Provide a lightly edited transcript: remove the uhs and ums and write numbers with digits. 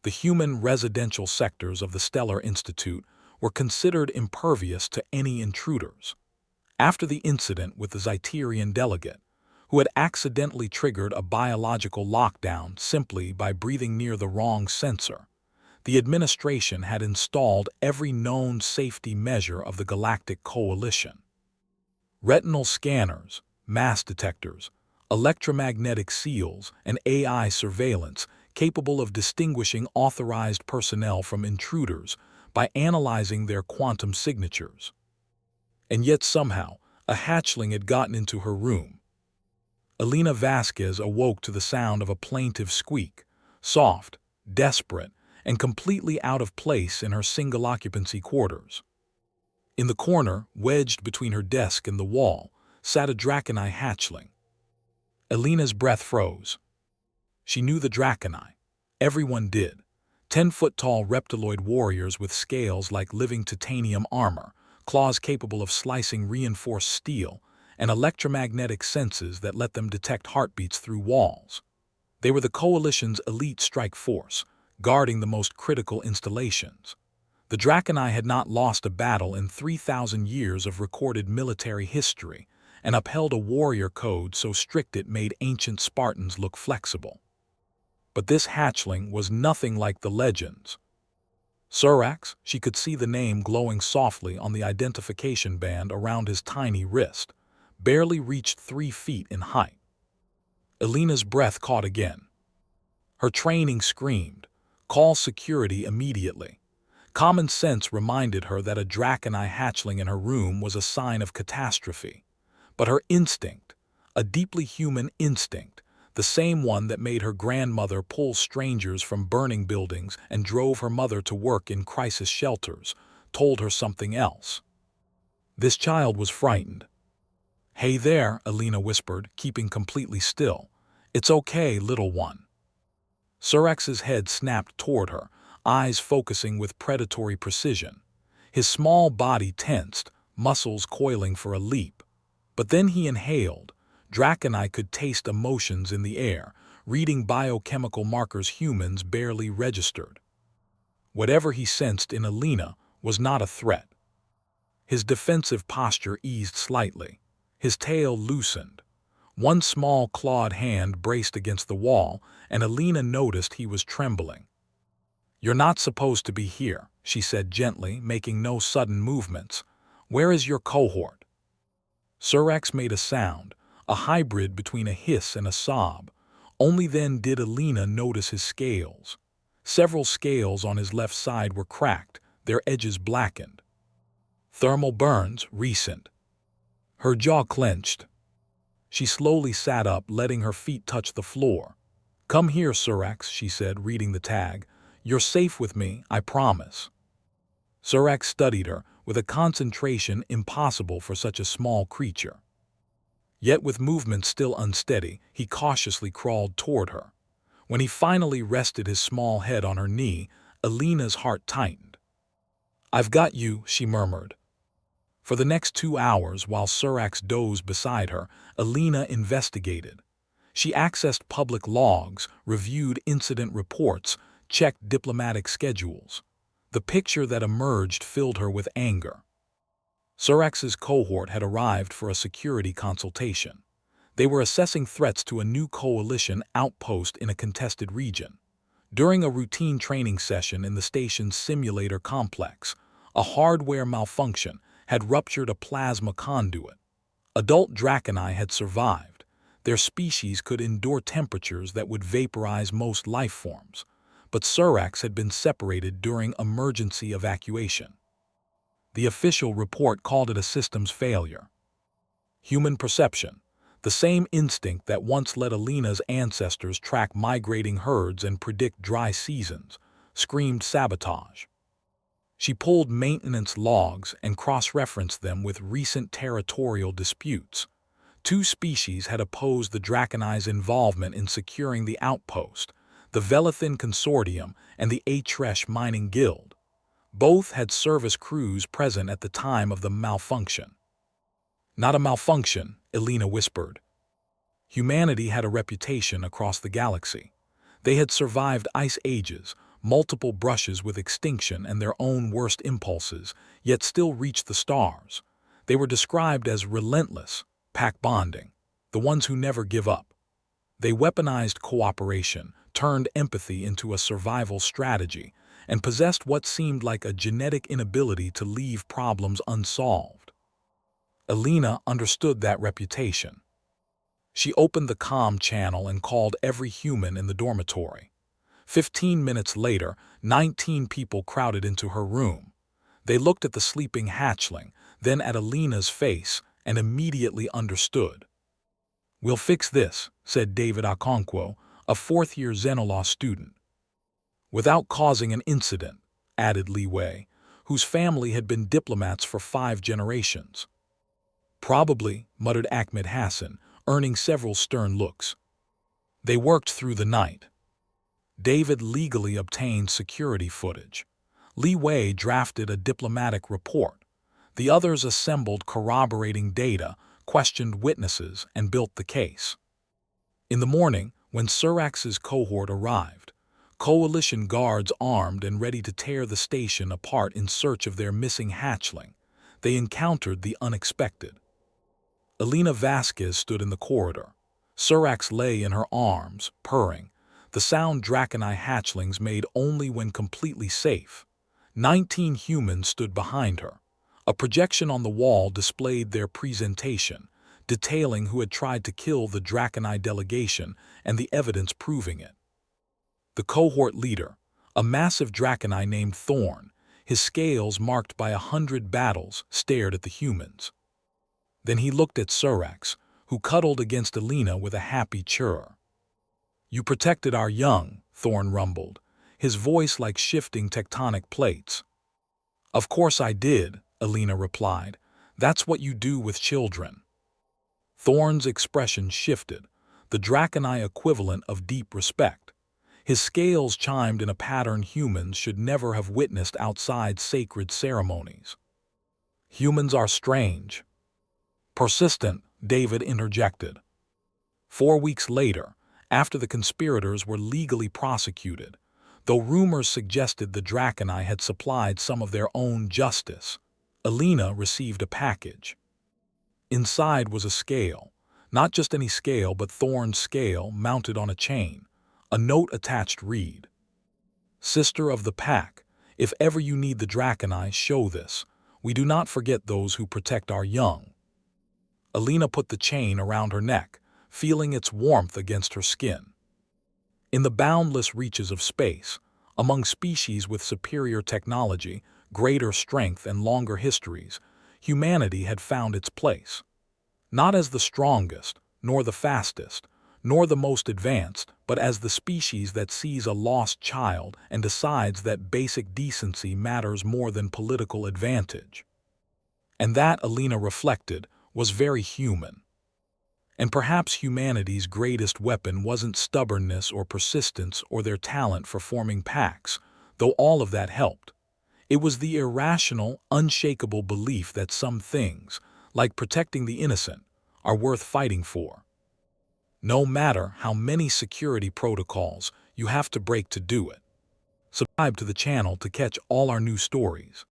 The human residential sectors of the Stellar Institute were considered impervious to any intruders. After the incident with the Zeterian delegate, who had accidentally triggered a biological lockdown simply by breathing near the wrong sensor, the administration had installed every known safety measure of the Galactic Coalition. Retinal scanners, mass detectors, electromagnetic seals, and AI surveillance capable of distinguishing authorized personnel from intruders by analyzing their quantum signatures. And yet somehow, a hatchling had gotten into her room. Elena Vasquez awoke to the sound of a plaintive squeak, soft, desperate, and completely out of place in her single-occupancy quarters. In the corner, wedged between her desk and the wall, sat a Draconii hatchling. Elena's breath froze. She knew the Draconii. Everyone did. 10-foot-tall reptiloid warriors with scales like living titanium armor, claws capable of slicing reinforced steel, and electromagnetic senses that let them detect heartbeats through walls. They were the Coalition's elite strike force, guarding the most critical installations. The Draconii had not lost a battle in 3,000 years of recorded military history and upheld a warrior code so strict it made ancient Spartans look flexible. But this hatchling was nothing like the legends. Surax, she could see the name glowing softly on the identification band around his tiny wrist, barely reached 3 feet in height. Elena's breath caught again. Her training screamed, "Call security immediately." Common sense reminded her that a Draconii hatchling in her room was a sign of catastrophe. But her instinct, a deeply human instinct, the same one that made her grandmother pull strangers from burning buildings and drove her mother to work in crisis shelters, told her something else. This child was frightened. "Hey there," Elena whispered, keeping completely still. "It's okay, little one." Surax's head snapped toward her, eyes focusing with predatory precision. His small body tensed, muscles coiling for a leap. But then he inhaled. Draconii could taste emotions in the air, reading biochemical markers humans barely registered. Whatever he sensed in Elena was not a threat. His defensive posture eased slightly. His tail loosened. One small clawed hand braced against the wall, and Elena noticed he was trembling. "You're not supposed to be here," she said gently, making no sudden movements. "Where is your cohort?" Surax made a sound, a hybrid between a hiss and a sob. Only then did Elena notice his scales. Several scales on his left side were cracked, their edges blackened. Thermal burns, recent. Her jaw clenched. She slowly sat up, letting her feet touch the floor. "Come here, Surax," she said, reading the tag. "You're safe with me, I promise." Surax studied her, with a concentration impossible for such a small creature. Yet with movement still unsteady, he cautiously crawled toward her. When he finally rested his small head on her knee, Elena's heart tightened. "I've got you," she murmured. For the next 2 hours, while Surax dozed beside her, Elena investigated. She accessed public logs, reviewed incident reports, checked diplomatic schedules. The picture that emerged filled her with anger. Surax's cohort had arrived for a security consultation. They were assessing threats to a new coalition outpost in a contested region. During a routine training session in the station's simulator complex, a hardware malfunction had ruptured a plasma conduit. Adult Draconii had survived. Their species could endure temperatures that would vaporize most life forms, but Surax had been separated during emergency evacuation. The official report called it a systems failure. Human perception, the same instinct that once let Elena's ancestors track migrating herds and predict dry seasons, screamed sabotage. She pulled maintenance logs and cross-referenced them with recent territorial disputes. 2 species had opposed the Draconii's involvement in securing the outpost, the Velethin Consortium and the Atresh Mining Guild. Both had service crews present at the time of the malfunction. "Not a malfunction," Elena whispered. Humanity had a reputation across the galaxy. They had survived ice ages, multiple brushes with extinction and their own worst impulses, yet still reached the stars. They were described as relentless, pack bonding, the ones who never give up. They weaponized cooperation, turned empathy into a survival strategy, and possessed what seemed like a genetic inability to leave problems unsolved. Alina understood that reputation. She opened the comm channel and called every human in the dormitory. 15 minutes later, 19 people crowded into her room. They looked at the sleeping hatchling, then at Alina's face, and immediately understood. "We'll fix this," said David Okonkwo, a fourth-year Xenolaw student. "Without causing an incident," added Li Wei, whose family had been diplomats for 5 generations. "Probably," muttered Ahmed Hassan, earning several stern looks. They worked through the night. David legally obtained security footage. Li Wei drafted a diplomatic report. The others assembled corroborating data, questioned witnesses, and built the case. In the morning, when Surax's cohort arrived, coalition guards armed and ready to tear the station apart in search of their missing hatchling, they encountered the unexpected. Alina Vasquez stood in the corridor. Surax lay in her arms, purring, the sound Draconii hatchlings made only when completely safe. 19 humans stood behind her. A projection on the wall displayed their presentation, detailing who had tried to kill the Draconii delegation and the evidence proving it. The cohort leader, a massive Draconii named Thorn, his scales marked by 100 battles, stared at the humans. Then he looked at Surax, who cuddled against Alina with a happy chirr. "You protected our young," Thorn rumbled, his voice like shifting tectonic plates. "Of course I did," Alina replied. "That's what you do with children." Thorn's expression shifted, the Draconii equivalent of deep respect. His scales chimed in a pattern humans should never have witnessed outside sacred ceremonies. "Humans are strange." "Persistent," David interjected. 4 weeks later, after the conspirators were legally prosecuted, though rumors suggested the Draconii had supplied some of their own justice, Alina received a package. Inside was a scale, not just any scale but Thorn's scale mounted on a chain. A note attached read, "Sister of the Pack, if ever you need the Draconii, show this. We do not forget those who protect our young." Alina put the chain around her neck, feeling its warmth against her skin. In the boundless reaches of space, among species with superior technology, greater strength, and longer histories, humanity had found its place. Not as the strongest, nor the fastest, nor the most advanced, but as the species that sees a lost child and decides that basic decency matters more than political advantage. And that, Alina reflected, was very human. And perhaps humanity's greatest weapon wasn't stubbornness or persistence or their talent for forming packs, though all of that helped. It was the irrational, unshakable belief that some things, like protecting the innocent, are worth fighting for. No matter how many security protocols you have to break to do it. Subscribe to the channel to catch all our new stories.